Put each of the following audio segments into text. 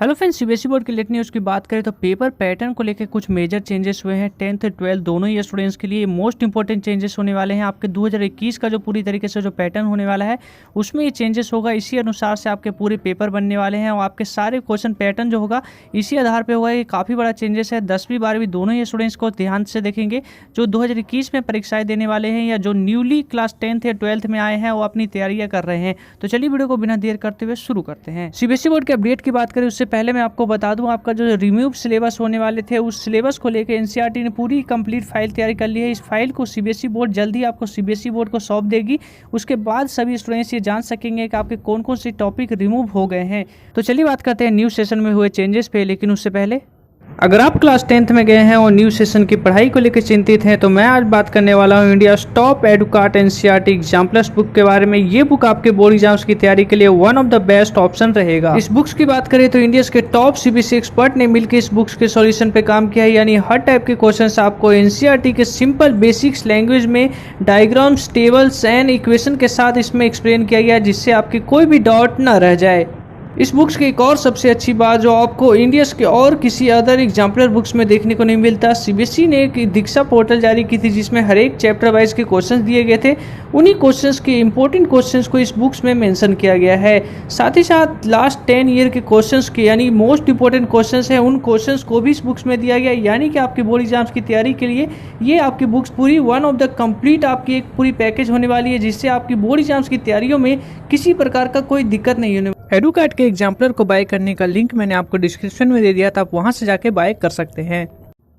Hello friends, CBSE board की late news की बात करें तो पेपर पैटर्न को लेकर कुछ मेजर चेंजेस हुए हैं। 10th 12th दोनों ही स्टूडेंट्स के लिए मोस्ट इंपॉर्टेंट चेंजेस होने वाले हैं। आपके 2021 का जो पूरी तरीके से जो पैटर्न होने वाला है उसमें ये चेंजेस होगा। इसी अनुसार से आपके पूरे पेपर बनने वाले हैं और आपके सारे क्वेश्चन पैटर्न जो होगा इसी आधार पर होगा। ये काफ़ी बड़ा चेंजेस है। 10वीं 12वीं दोनों ही स्टूडेंट्स को ध्यान से देखेंगे जो 2021 में परीक्षाएं देने वाले हैं या जो न्यूली क्लास 10th या 12th में आए हैं वो अपनी तैयारियां कर रहे हैं। तो चलिए वीडियो को बिना देर करते हुए शुरू करते हैं। सीबीएसई बोर्ड के अपडेट की बात करें उससे पहले मैं आपको बता दूं, आपका जो रिमूव सिलेबस होने वाले थे उस सिलेबस को लेकर एनसीईआरटी ने पूरी कंप्लीट फाइल तैयारी कर ली है। इस फाइल को सीबीएसई बोर्ड जल्द ही आपको सीबीएसई बोर्ड को सौंप देगी। उसके बाद सभी स्टूडेंट्स ये जान सकेंगे कि आपके कौन कौन से टॉपिक रिमूव हो गए हैं। तो चलिए बात करते हैं न्यू सेशन में हुए चेंजेस पे। लेकिन उससे पहले अगर आप क्लास 10th में गए हैं और न्यू सेशन की पढ़ाई को लेकर चिंतित हैं तो मैं आज बात करने वाला हूं India top Educart NCERT exam plus book के बारे में। ये बुक आपके बोर्ड एग्जाम्स की तैयारी के लिए one of the best option रहेगा। इस बुक्स की बात करें तो इंडिया के टॉप सीबीएसई एक्सपर्ट ने मिलकर इस बुक्स के सॉल्यूशन पे काम किया है। यानी हर टाइप के क्वेश्चन आपको एनसीईआरटी के सिंपल बेसिक्स लैंग्वेज में डायग्राम्स, टेबल्स एंड इक्वेशन के साथ इसमें एक्सप्लेन किया गया, जिससे आपकी कोई भी डाउट न रह जाए। इस बुक्स की एक और सबसे अच्छी बात जो आपको इंडिया के और किसी अदर एग्जाम्पलर बुक्स में देखने को नहीं मिलता, सीबीएसई ने एक दीक्षा पोर्टल जारी की थी जिसमें हर एक चैप्टर वाइज के क्वेश्चंस दिए गए थे। उन्हीं क्वेश्चंस के इंपॉर्टेंट क्वेश्चंस को इस बुक्स में मेंशन किया गया है। साथ ही साथ लास्ट 10 ईयर के क्वेश्चंस के यानी मोस्ट इंपॉर्टेंट क्वेश्चंस हैं उन क्वेश्चंस को भी इस बुक्स में दिया गया। यानी कि आपके बोर्ड एग्जाम्स की तैयारी के लिए ये आपकी बुक्स पूरी वन ऑफ द कंप्लीट आपकी एक पूरी पैकेज होने वाली है, जिससे आपकी बोर्ड एग्जाम्स की तैयारियों में किसी प्रकार का कोई दिक्कत नहीं होने। एडुकाट के एग्जाम्पलर को बाय करने का लिंक मैंने आपको डिस्क्रिप्शन में दे दिया था, आप वहां से जाके बाय कर सकते हैं।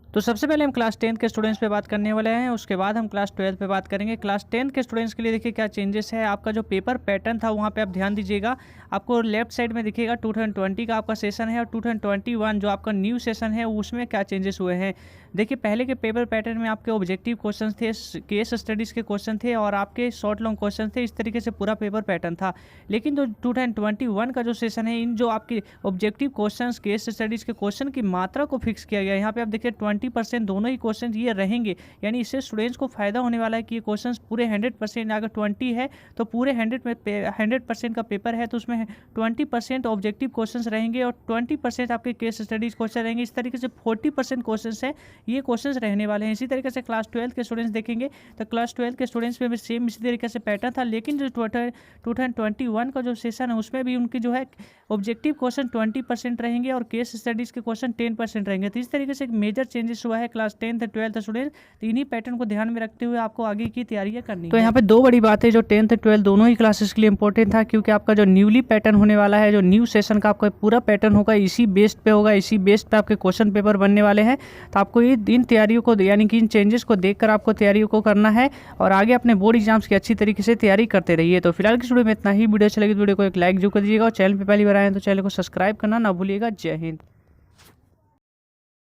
तो सबसे पहले हम क्लास 10th के स्टूडेंट्स पे बात करने वाले हैं, उसके बाद हम क्लास 12th पे बात करेंगे। क्लास 10th के स्टूडेंट्स के लिए देखिए क्या चेंजेस है। आपका जो पेपर पैटर्न था वहाँ पे आप ध्यान दीजिएगा। आपको लेफ्ट साइड में दिखेगा 2020 का आपका सेशन है और 2021 जो आपका न्यू सेशन है उसमें क्या चेंजेस हुए हैं। देखिए पहले के पेपर पैटर्न में आपके ऑब्जेक्टिव क्वेश्चन थे, केस स्टडीज़ के क्वेश्चन थे और आपके शॉर्ट लॉन्ग क्वेश्चन थे। इस तरीके से पूरा पेपर पैटर्न था। लेकिन जो 2021 का जो सेशन है, इन जो आपके ऑब्जेक्टिव क्वेश्चन, केस स्टडीज़ के क्वेश्चन की मात्रा को फिक्स किया गया। यहाँ पे आप देखिए 20% दोनों ही क्वेश्चन ये रहेंगे। यानी इससे स्टूडेंट्स को फायदा होने वाला है कि ये क्वेश्चन पूरे 100%, अगर 20 है तो पूरे 100% का पेपर है तो उसमें 20% ऑब्जेक्टिव क्वेश्चंस रहेंगे और 20% आपके केस स्टडीज क्वेश्चन रहेंगे। इस तरीके से 40% क्वेश्चंस है ये क्वेश्चंस रहने वाले हैं। इसी तरीके से क्लास 12th के स्टूडेंट्स देखेंगे तो क्लास 12th के स्टूडेंट्स में भी सेम इसी तरीके से पैटर्न था। लेकिन जो 2021 का जो सेशन है उसमें भी उनकी जो है ऑब्जेक्टिव क्वेश्चन 20% रहेंगे और केस स्टडीज के क्वेश्चन 10% रहेंगे। तो इस तरीके से एक मेजर चेंजेस हुआ है क्लास 10th 12th स्टूडेंट्स। तो इन्हीं पैटर्न को ध्यान में रखते हुए आपको आगे की तैयारियां करनी है। तो यहाँ पे दो बड़ी बात है जो 10th 12th दोनों ही क्लासेस के लिए इंपॉर्टेंट था, क्योंकि आपका जो न्यूली पैटर्न होने वाला है, जो न्यू सेशन का आपका पूरा पैटर्न होगा इसी बेस्ड पे होगा, इसी बेस्ड पे आपके क्वेश्चन पेपर बनने वाले हैं। तो आपको ये इन तैयारियों को यानी कि इन चेंजेस को देखकर आपको तैयारियों को करना है और आगे अपने बोर्ड एग्जाम्स की अच्छी तरीके से तैयारी करते रहिए। तो फिलहाल की वीडियो में इतना ही। वीडियो अच्छी लगी तो वीडियो को एक लाइक जरूर कर दीजिएगा और चैनल पर पहली बार आए तो चैनल को सब्सक्राइब करना ना भूलिएगा। जय हिंद।